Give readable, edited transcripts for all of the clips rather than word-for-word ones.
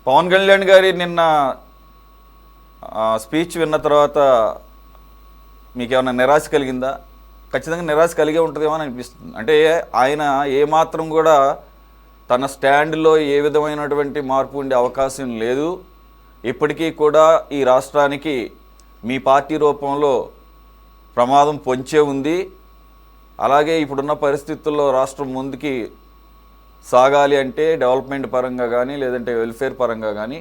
పవన్ కళ్యాణ్ గారి నిన్న స్పీచ్ విన్న తర్వాత మీకేమైనా నిరాశ కలిగిందా? ఖచ్చితంగా నిరాశ కలిగే ఉంటుందేమో అని అనిపిస్తుంది. అంటే ఆయన ఏమాత్రం కూడా తన స్టాండ్లో ఏ విధమైనటువంటి మార్పు ఉండే అవకాశం లేదు. ఇప్పటికీ కూడా ఈ రాష్ట్రానికి మీ పార్టీ రూపంలో ప్రమాదం పొంచే ఉంది. అలాగే ఇప్పుడున్న పరిస్థితుల్లో రాష్ట్రం ముందుకి సాగాలి అంటే డెవలప్మెంట్ పరంగా కానీ లేదంటే వెల్ఫేర్ పరంగా కానీ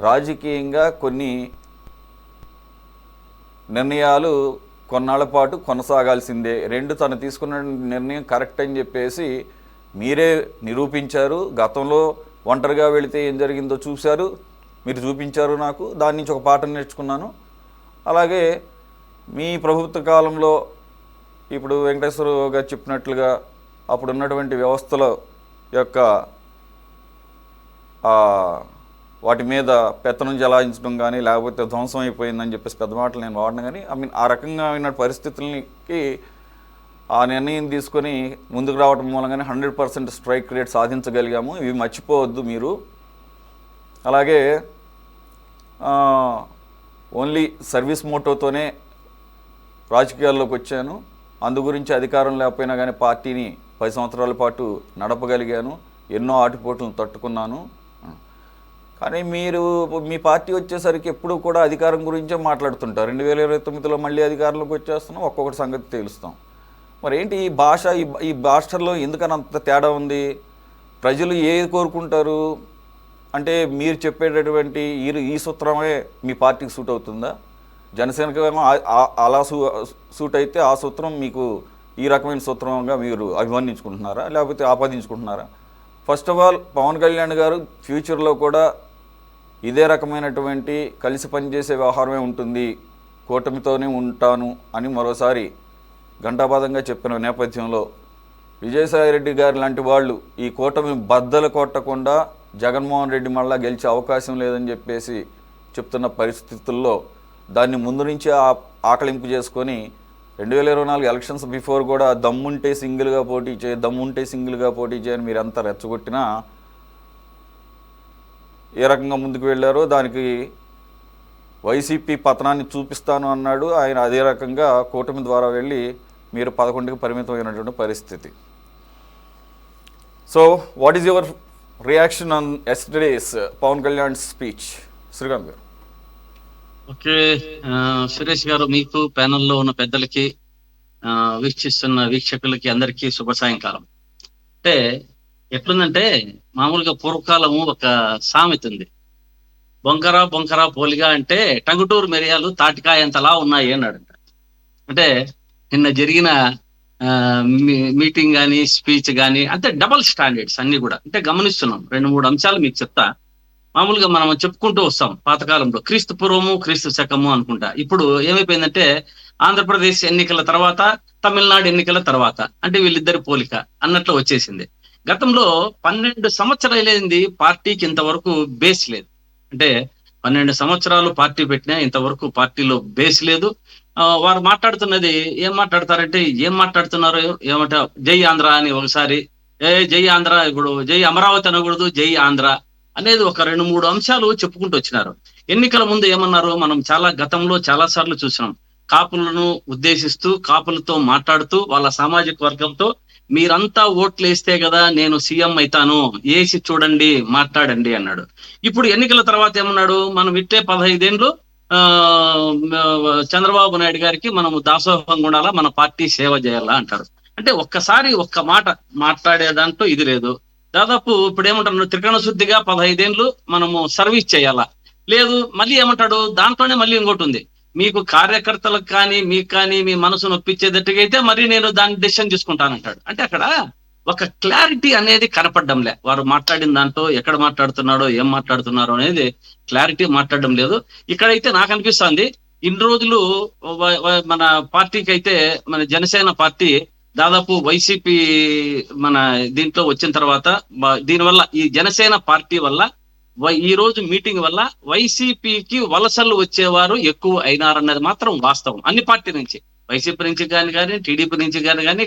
రాజకీయంగా కొన్ని నిర్ణయాలు కొన్నాళ్ల పాటు కొనసాగాల్సిందే. తను తీసుకున్న నిర్ణయం కరెక్ట్ అని చెప్పేసి మీరే నిరూపించారు. గతంలో ఒంటరిగా వెళితే ఏం జరిగిందో చూశారు, మీరు చూపించారు నాకు. దాని నుంచి ఒక పాఠం నేర్చుకున్నాను. అలాగే మీ ప్రభుత్వ కాలంలో ఇప్పుడు వెంకటేశ్వరరావు గారు చెప్పినట్లుగా అప్పుడు ఉన్నటువంటి వ్యవస్థల యొక్క వాటి మీద పెత్తనం జలాయించడం కానీ లేకపోతే ధ్వంసం అయిపోయిందని చెప్పేసి పెద్ద మాటలు నేను వాడిన కానీ ఆ రకంగా అయిన పరిస్థితులకి ఆ నిర్ణయం తీసుకొని ముందుకు రావడం మూలంగానే 100% స్ట్రైక్ రేట్ సాధించగలిగాము. ఇవి మర్చిపోవద్దు మీరు. అలాగే ఓన్లీ సర్వీస్ మోటోతోనే రాజకీయాల్లోకి వచ్చాను. అందు గురించి అధికారం లేకపోయినా కానీ పార్టీని 10 సంవత్సరాల పాటు నడపగలిగాను. ఎన్నో ఆటుపోట్లను తట్టుకున్నాను. కానీ మీరు మీ పార్టీ వచ్చేసరికి ఎప్పుడు కూడా అధికారం గురించే మాట్లాడుతుంటారు. 2029లో మళ్ళీ అధికారంలోకి వచ్చేస్తున్నాం, ఒక్కొక్కటి సంగతి తెలుస్తాం. మరి ఏంటి ఈ భాష, ఈ భాషలో ఎందుకని అంత తేడా ఉంది? ప్రజలు ఏది కోరుకుంటారు అంటే మీరు చెప్పేటటువంటి ఈ సూత్రమే మీ పార్టీకి సూట్ అవుతుందా? జనసేనకి అలా సూట్ అయితే ఆ సూత్రం మీకు ఈ రకమైన సూత్రంగా మీరు అభివర్ణించుకుంటున్నారా లేకపోతే ఆపాదించుకుంటున్నారా? First of all Pavan Kalyan garu ఫ్యూచర్లో కూడా ఇదే రకమైనటువంటి కలిసి పనిచేసే వ్యవహారమే ఉంటుంది, కూటమితోనే ఉంటాను అని మరోసారి ఘంటాపథంగా చెప్పిన నేపథ్యంలో విజయసాయిరెడ్డి గారు లాంటి వాళ్ళు ఈ కూటమి బద్దలు కొట్టకుండా జగన్మోహన్ రెడ్డి మళ్ళా గెలిచే అవకాశం లేదని చెప్పేసి చెప్తున్న పరిస్థితుల్లో దాన్ని ముందు నుంచి ఆకలింపు చేసుకొని 2024 ఎలక్షన్స్ బిఫోర్ కూడా దమ్ముంటే సింగిల్గా పోటీ చేయని మీరు అంతా రెచ్చగొట్టినా ఏ రకంగా ముందుకు వెళ్ళారో దానికి వైసీపీ పతనాన్ని చూపిస్తాను అన్నాడు ఆయన. అదే రకంగా కూటమి ద్వారా వెళ్ళి మీరు 11కి పరిమితమైనటువంటి పరిస్థితి. So what is your reaction on yesterday's Pavan Kalyan speech? Srikanth garu. Okay, Suresh గారు, మీకు ప్యానెల్లో ఉన్న పెద్దలకి, వీక్షిస్తున్న వీక్షకులకి అందరికీ శుభ సాయంకాలం. అంటే ఎట్లుందంటే మామూలుగా పూర్వకాలము ఒక సామెత ఉంది, బొంకరా బొంకరా పోలిగా అంటే టంగుటూరు మిరియాలు తాటికాయంతలా ఉన్నాయి అన్నాడు. అంటే నిన్న జరిగిన మీటింగ్ కానీ స్పీచ్ కానీ అంటే డబల్ స్టాండర్డ్స్ అన్ని కూడా అంటే గమనిస్తున్నాం. 2-3 అంశాలు మీకు చెప్తా. మామూలుగా మనం చెప్పుకుంటూ వస్తాం పాతకాలంలో క్రీస్తు పూర్వము క్రీస్తు శకము అనుకుంటా. ఇప్పుడు ఏమైపోయిందంటే ఆంధ్రప్రదేశ్ ఎన్నికల తర్వాత తమిళనాడు ఎన్నికల తర్వాత అంటే వీళ్ళిద్దరి పోలిక అన్నట్లు వచ్చేసింది. గతంలో 12 సంవత్సరాలైంది పార్టీకి ఇంతవరకు బేస్ లేదు. అంటే 12 సంవత్సరాలు పార్టీ పెట్టినా ఇంతవరకు పార్టీలో బేస్ లేదు. వారు మాట్లాడుతున్నది ఏం మాట్లాడతారంటే ఏం మాట్లాడుతున్నారు ఏమంట, జై ఆంధ్ర అని ఒకసారి, జై ఆంధ్ర, ఇప్పుడు జై అమరావతి అనకూడదు జై ఆంధ్ర అనేది ఒక 2-3 అంశాలు చెప్పుకుంటూ వచ్చినారు. ఎన్నికల ముందు ఏమన్నారు, మనం గతంలో చాలా సార్లు చూసినాం. కాపులను ఉద్దేశిస్తూ కాపులతో మాట్లాడుతూ వాళ్ళ సామాజిక వర్గంతో మీరంతా ఓట్లు వేస్తే కదా నేను సీఎం అవుతాను, వేసి చూడండి మాట్లాడండి అన్నాడు. ఇప్పుడు ఎన్నికల తర్వాత ఏమన్నాడు, మనం ఇట్టే 15 ఏళ్ళు చంద్రబాబు నాయుడు గారికి మనము దాసోహం ఉండాలా, మన పార్టీ సేవ చేయాలా అంటారు. అంటే ఒక్కసారి ఒక్క మాట మాట్లాడే దాంట్లో ఇది లేదు. దాదాపు ఇప్పుడు ఏమంటారు, త్రికరణ శుద్ధిగా 15 ఏళ్ళు మనము సర్వీస్ చేయాలా లేదు. మళ్ళీ ఏమంటాడు, దాంట్లోనే మళ్ళీ ఇంకోటి ఉంది, మీకు కార్యకర్తలకు కానీ మీకు కానీ మీ మనసు నొప్పించేటట్టుగా అయితే మరి నేను దాన్ని డెసిషన్ తీసుకుంటానంటాడు. అంటే అక్కడ ఒక క్లారిటీ అనేది కనపడడంలే. వారు మాట్లాడిన దాంట్లో ఎక్కడ మాట్లాడుతున్నాడో ఏం మాట్లాడుతున్నారో అనేది క్లారిటీ మాట్లాడడం లేదు. ఇక్కడైతే నాకు అనిపిస్తుంది ఇన్ని రోజులు మన పార్టీకి అయితే మన జనసేన పార్టీ దాదాపు వైసీపీ మన దీంట్లో వచ్చిన తర్వాత దీనివల్ల ఈ జనసేన పార్టీ వల్ల ఈ రోజు మీటింగ్ వల్ల వైసీపీకి వలసలు వచ్చేవారు ఎక్కువ అయినారన్నది మాత్రం వాస్తవం. అన్ని పార్టీ నుంచి, వైసీపీ నుంచి కానీ టీడీపీ నుంచి కానీ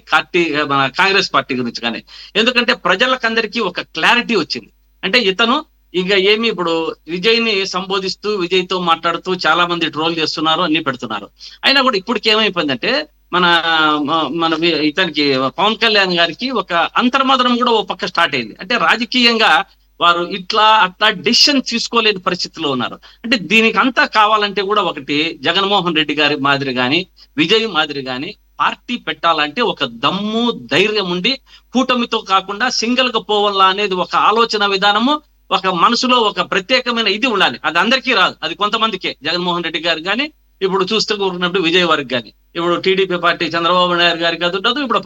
కాంగ్రెస్ పార్టీ గురించి కానీ. ఎందుకంటే ప్రజలకందరికీ ఒక క్లారిటీ వచ్చింది. అంటే ఇతను ఇక ఏమి ఇప్పుడు విజయ్ని సంబోధిస్తూ విజయ్తో మాట్లాడుతూ చాలా మంది ట్రోల్ చేస్తున్నారు, అన్ని పెడుతున్నారు. అయినా కూడా ఇప్పటికి ఏమైపోయిందంటే మన ఇతనికి పవన్ కళ్యాణ్ గారికి ఒక అంతర్మదనం కూడా ఓ పక్క స్టార్ట్ అయింది. అంటే రాజకీయంగా వారు ఇట్లా అట్లా డెసిషన్ తీసుకోలేని పరిస్థితిలో ఉన్నారు. అంటే దీనికి అంతా కావాలంటే కూడా ఒకటి జగన్మోహన్ రెడ్డి గారి మాదిరి గాని విజయ్ మాదిరి గాని పార్టీ పెట్టాలంటే ఒక దమ్ము ధైర్యం ఉండి కూటమితో కాకుండా సింగిల్ గా పోవాలా అనేది ఒక ఆలోచన విధానము, ఒక మనసులో ఒక ప్రత్యేకమైన ఇది ఉండాలి. అది అందరికీ రాదు, అది కొంతమందికే. జగన్మోహన్ రెడ్డి గారు కానీ ఇప్పుడు చూస్తూ కూరుకున్నప్పుడు విజయ్ వారికి కానీ, ఇప్పుడు టీడీపీ పార్టీ చంద్రబాబు నాయుడు గారికి అది ఉండదు. ఇప్పుడు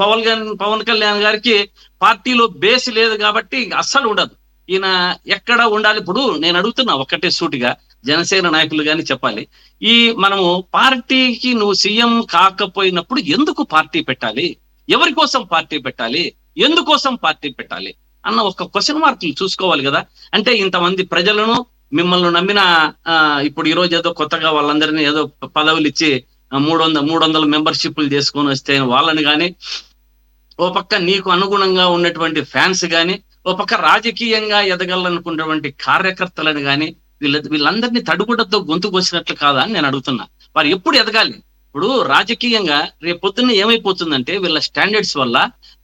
పవన్ కళ్యాణ్ గారికి పార్టీలో బేస్ లేదు కాబట్టి అస్సలు ఉండదు. ఈయన ఎక్కడ ఉండాలి? ఇప్పుడు నేను అడుగుతున్నా ఒక్కటే సూటిగా, జనసేన నాయకులు కానీ చెప్పాలి, ఈ మనము పార్టీకి నువ్వు సీఎం కాకపోయినప్పుడు ఎందుకు పార్టీ పెట్టాలి? ఎవరి కోసం పార్టీ పెట్టాలి? ఎందుకోసం పార్టీ పెట్టాలి అన్న ఒక క్వశ్చన్ మార్కులు చూసుకోవాలి కదా. అంటే ఇంతమంది ప్రజలను మిమ్మల్ని నమ్మిన ఇప్పుడు ఈ రోజు ఏదో కొత్తగా వాళ్ళందరినీ ఏదో పదవులు ఇచ్చి 300 మెంబర్షిప్లు చేసుకొని వస్తే వాళ్ళని కానీ, ఓ పక్క నీకు అనుగుణంగా ఉన్నటువంటి ఫ్యాన్స్ కానీ, ఓ పక్క రాజకీయంగా ఎదగాలనుకున్నటువంటి కార్యకర్తలను కానీ వీళ్ళందరినీ తడుగుడతో గొంతు కోసినట్లు కాదా అని నేను అడుగుతున్నా. వారు ఎప్పుడు ఎదగాలి? ఇప్పుడు రాజకీయంగా రేపొద్దున్న ఏమైపోతుందంటే వీళ్ళ స్టాండర్డ్స్ వల్ల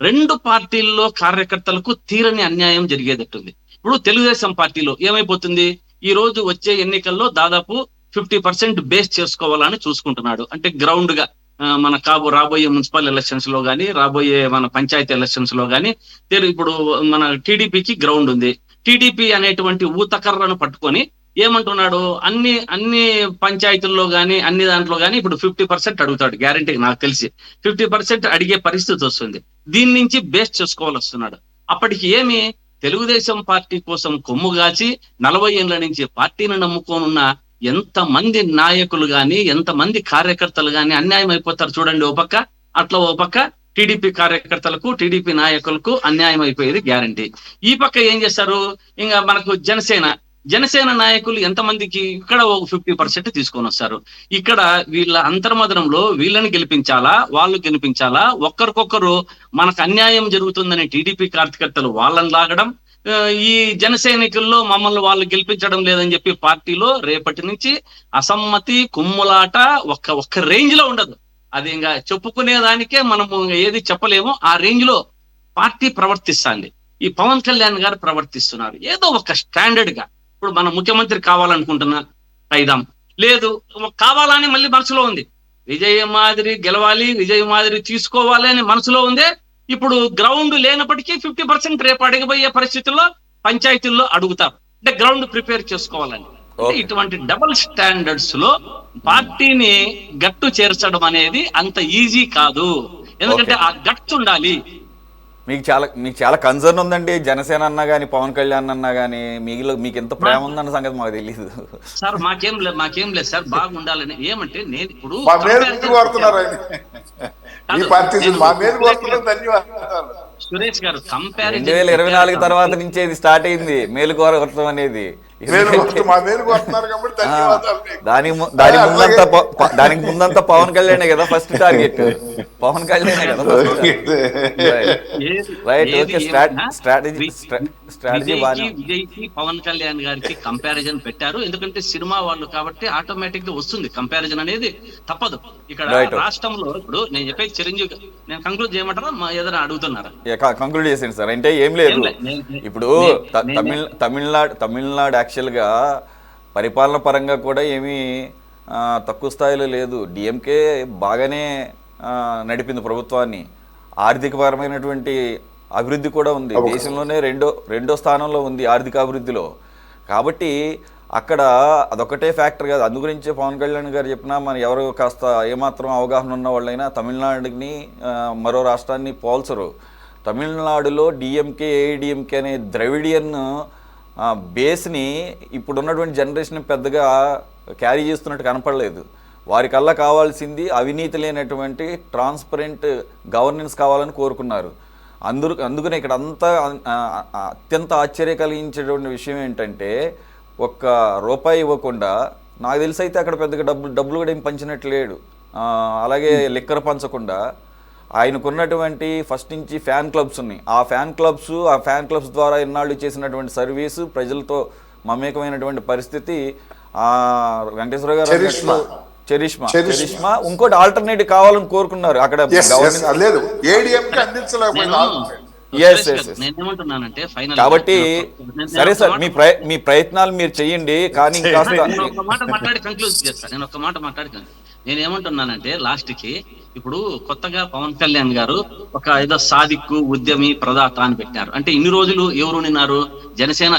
2 పార్టీల్లో కార్యకర్తలకు తీరని అన్యాయం జరిగేటట్టుంది. ఇప్పుడు తెలుగుదేశం పార్టీలో ఏమైపోతుంది? ఈ రోజు వచ్చే ఎన్నికల్లో దాదాపు 50% బేస్ చేసుకోవాలని చూసుకుంటున్నాడు. అంటే గ్రౌండ్ గా మన రాబోయే మున్సిపల్ ఎలక్షన్స్ లో గానీ, రాబోయే మన పంచాయతీ ఎలక్షన్స్ లో గానీ, ఇప్పుడు మన టీడీపీకి గ్రౌండ్ ఉంది. టీడీపీ అనేటువంటి ఊతకర్రను పట్టుకొని ఏమంటున్నాడు? అన్ని పంచాయతీల్లో గానీ అన్ని దాంట్లో గానీ ఇప్పుడు 50% అడుగుతాడు గ్యారంటీగా. నాకు తెలిసి 50% అడిగే పరిస్థితి వస్తుంది. దీని నుంచి బేస్ చేసుకోవాలి వస్తున్నాడు. అప్పటికి ఏమి తెలుగుదేశం పార్టీ కోసం కొమ్ముగాచి 40 ఏళ్ల నుంచి పార్టీని నమ్ముకోనున్న ఎంతమంది నాయకులు గాని, ఎంతమంది కార్యకర్తలు గాని అన్యాయం అయిపోతారు చూడండి. ఓ పక్క అట్లా, ఓ పక్క టీడీపీ కార్యకర్తలకు టీడీపీ నాయకులకు అన్యాయం అయిపోయేది గ్యారంటీ. ఈ పక్క ఏం చేస్తారు? ఇంకా మనకు జనసేన నాయకులు ఎంతమందికి ఇక్కడ ఒక 50% తీసుకొని వస్తారు. ఇక్కడ వీళ్ళ అంతర్మదనంలో వీళ్ళని గెలిపించాలా, వాళ్ళు గెలిపించాలా, ఒక్కరికొక్కరు మనకు అన్యాయం జరుగుతుందని టీడీపీ కార్యకర్తలు వాళ్ళని లాగడం, ఈ జనసైనికుల్లో మమ్మల్ని వాళ్ళు గెలిపించడం లేదని చెప్పి పార్టీలో రేపటి నుంచి అసమ్మతి కుమ్ములాట ఒక్క రేంజ్ లో ఉండదు. అది ఇంకా చెప్పుకునేదానికే మనము ఏది చెప్పలేమో ఆ రేంజ్ లో పార్టీ ప్రవర్తిస్తుంది. ఈ పవన్ కళ్యాణ్ గారు ప్రవర్తిస్తున్నారు ఏదో ఒక స్టాండర్డ్ గా. ఇప్పుడు మన ముఖ్యమంత్రి కావాలనుకుంటున్నా అయిదాం, లేదు కావాలని మళ్ళీ మనసులో ఉంది. విజయ్ మాదిరి గెలవాలి, విజయ్ మాదిరి తీసుకోవాలి అని మనసులో ఉందే. ఇప్పుడు గ్రౌండ్ లేనప్పటికీ 50% రేపు అడిగిపోయే పరిస్థితుల్లో పంచాయతీల్లో అడుగుతారు. అంటే గ్రౌండ్ ప్రిపేర్ చేసుకోవాలని. ఇటువంటి డబుల్ స్టాండర్డ్స్ లో పార్టీని గట్టు చేర్చడం అనేది అంత ఈజీ కాదు. ఎందుకంటే ఆ గట్టు ఉండాలి. మీకు చాలా కన్సర్న్ ఉందండి. జనసేన అన్నా కానీ పవన్ కళ్యాణ్ అన్నా కానీ మీకు ఎంత ప్రేమ ఉందన్న సంగతి మాకు తెలియదు సార్. మాకేం లేదు సార్, బాగుండాలని. ఏమంటే నేను ఇప్పుడు సురేష్ గారు కంపారిజన్ 2024 తర్వాత నుంచే ఇది స్టార్ట్ అయింది మేలుకోరగొట్టడం అనేది. దానికి ముందంతా పవన్ కళ్యాణే కదా ఫస్ట్ టార్గెట్. పవన్ కళ్యాణే కదా రైట్. ఓకే, స్ట్రాటజీ విజయ్కి పవన్ కళ్యాణ్ గారికి కంపారిజన్ పెట్టారు. ఎందుకంటే సినిమా వాళ్ళు కాబట్టి ఆటోమేటిక్ గా వస్తుంది కంపారిజన్ అనేది, తప్పదు. ఇక్కడ రాష్ట్రంలో ఇప్పుడు నేను చెప్పేది చిరంజీవి, నేను కంక్లూడ్ చేయమంటారా ఏదైనా అడుగుతున్నారా? కంక్లూడ్ చేసింది సార్. అంటే ఏం లేదు, ఇప్పుడు తమిళనాడు యాక్చువల్గా పరిపాలన పరంగా కూడా ఏమీ తక్కువ స్థాయిలో లేదు. డిఎంకే బాగానే నడిపింది ప్రభుత్వాన్ని. ఆర్థికపరమైనటువంటి అభివృద్ధి కూడా ఉంది. దేశంలోనే రెండో స్థానంలో ఉంది ఆర్థిక అభివృద్ధిలో. కాబట్టి అక్కడ అదొకటే ఫ్యాక్టర్ కాదు. అందు గురించే పవన్ కళ్యాణ్ గారు చెప్పినా మన ఎవరు కాస్త ఏమాత్రం అవగాహన ఉన్న వాళ్ళైనా తమిళనాడుని మరో రాష్ట్రాన్ని పోల్చరు. తమిళనాడులో డిఎంకే ఏఐడిఎంకే అనే ద్రవిడియన్ బేస్ని ఇప్పుడున్నటువంటి జనరేషన్ పెద్దగా క్యారీ చేస్తున్నట్టు కనపడలేదు. వారికల్లా కావాల్సింది అవినీతి లేనటువంటి ట్రాన్స్పరెంట్ గవర్నెన్స్ కావాలని కోరుకున్నారు. అందుకనే ఇక్కడ అంతా అత్యంత ఆశ్చర్య కలిగించేటువంటి విషయం ఏంటంటే, ఒక్క రూపాయి ఇవ్వకుండా, నాకు తెలిసి అయితే అక్కడ పెద్దగా డబ్బులు కూడా ఏం పంచినట్టు లేడు. అలాగే లిక్కర్ పంచకుండా ఆయనకున్నటువంటి ఫస్ట్ నుంచి ఫ్యాన్ క్లబ్స్ ఉన్నాయి. ఆ ఫ్యాన్ క్లబ్స్ ద్వారా ఇన్నాళ్ళు చేసినటువంటి సర్వీసు, ప్రజలతో మమేకమైనటువంటి పరిస్థితి వెంకటేశ్వర గారు చరిష్మా. చరిష్మా ఇంకోటి ఆల్టర్నేటివ్ కావాలని కోరుకున్నారు అక్కడ లేదు ఏడీఎంకి అందించలేకపోయింది. నేనేమంటున్నానంటే ఫైనల్ కాబట్టి సరే సార్ మీ ప్రయత్నాలు మీరు చెయ్యండి, కానీ నేను ఒక మాట మాట్లాడి కంక్లూజ్ చేస్తాను. నేనేమంటున్నానంటే లాస్ట్ కి ఇప్పుడు కొత్తగా పవన్ కళ్యాణ్ గారు ఒక ఏదో సాదిక్కు ఉద్యమి ప్రదాత అని పెట్టారు. అంటే ఇన్ని రోజులు ఎవరు నిన్నారు? జనసేన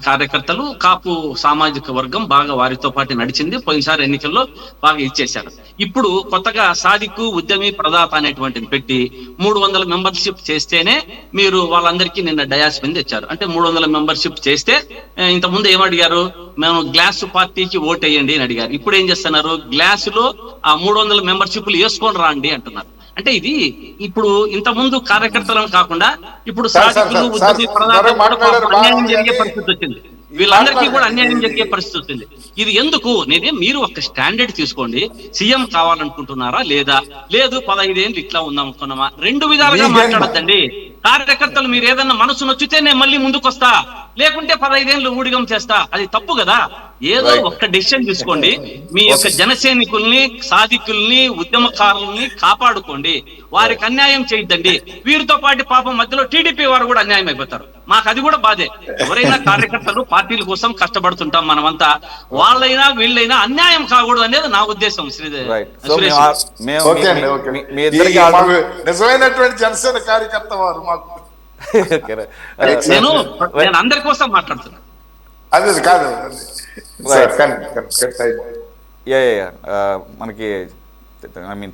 కార్యకర్తలు, కాపు సామాజిక వర్గం బాగా వారితో పాటు నడిచింది. పోయినసారి ఎన్నికల్లో బాగా ఇచ్చేశారు. ఇప్పుడు కొత్తగా సాదిక్కు ఉద్యమి ప్రదాత అనేటువంటిది పెట్టి 300 మెంబర్షిప్ చేస్తేనే మీరు వాళ్ళందరికీ నిన్న డయాస్ మీద తెచ్చారు. అంటే 300 మెంబర్షిప్ చేస్తే ఇంతకుముందు ఏమడిగారు? మేము గ్లాసు పార్టీకి ఓటేయండి అని అడిగారు. ఇప్పుడు ఏం చేస్తున్నారు? గ్లాసులో ఆ 300 మెంబర్షిప్లు వేసుకొని రాండి అంటున్నారు. అంటే ఇది ఇప్పుడు ఇంత ముందు కార్యకర్తలను కాకుండా ఇప్పుడు సాధికులు ఉద్యమి అన్యాయం జరిగే పరిస్థితి వచ్చింది. వీళ్ళందరికీ కూడా అన్యాయం జరిగే పరిస్థితి వచ్చింది. ఇది ఎందుకు? మీరు ఒక స్టాండర్డ్ తీసుకోండి. సీఎం కావాలనుకుంటున్నారా లేదా? లేదు 15 ఏళ్ళు ఇట్లా ఉందాం అనుకున్నామా? రెండు విధాలుగా మాట్లాడద్దండి. కార్యకర్తలు మీరు ఏదన్నా మనసు నచ్చితే నేను మళ్ళీ ముందుకు వస్తా, లేకుంటే 15 ఏళ్ళు ఊడిగం చేస్తా. అది తప్పు కదా. ఏదో ఒక్క డెసిషన్ తీసుకోండి. మీ యొక్క జనసైనికుల్ని, సాధికుల్ని, ఉద్యమకారుల్ని కాపాడుకోండి. వారికి అన్యాయం చేయొద్దండి. వీరితో పాటు పాపం మధ్యలో టీడీపీ వారు కూడా అన్యాయం అయిపోతారు. మాకు అది కూడా బాధే. ఎవరైనా కార్యకర్తలు పార్టీల కోసం కష్టపడుతుంటాం మనమంతా. వాళ్ళైనా వీళ్ళైనా అన్యాయం కాకూడదు అనేది నా ఉద్దేశం. నిజమైనటువంటి జనసేన కార్యకర్త వారు మాకు నేను అందరి కోసం మాట్లాడుతున్నా. అది కాదు మనకి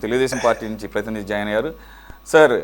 తెలుగుదేశం పార్టీ నుంచి ప్రతినిధి జాయిన్ అయ్యారు సార్.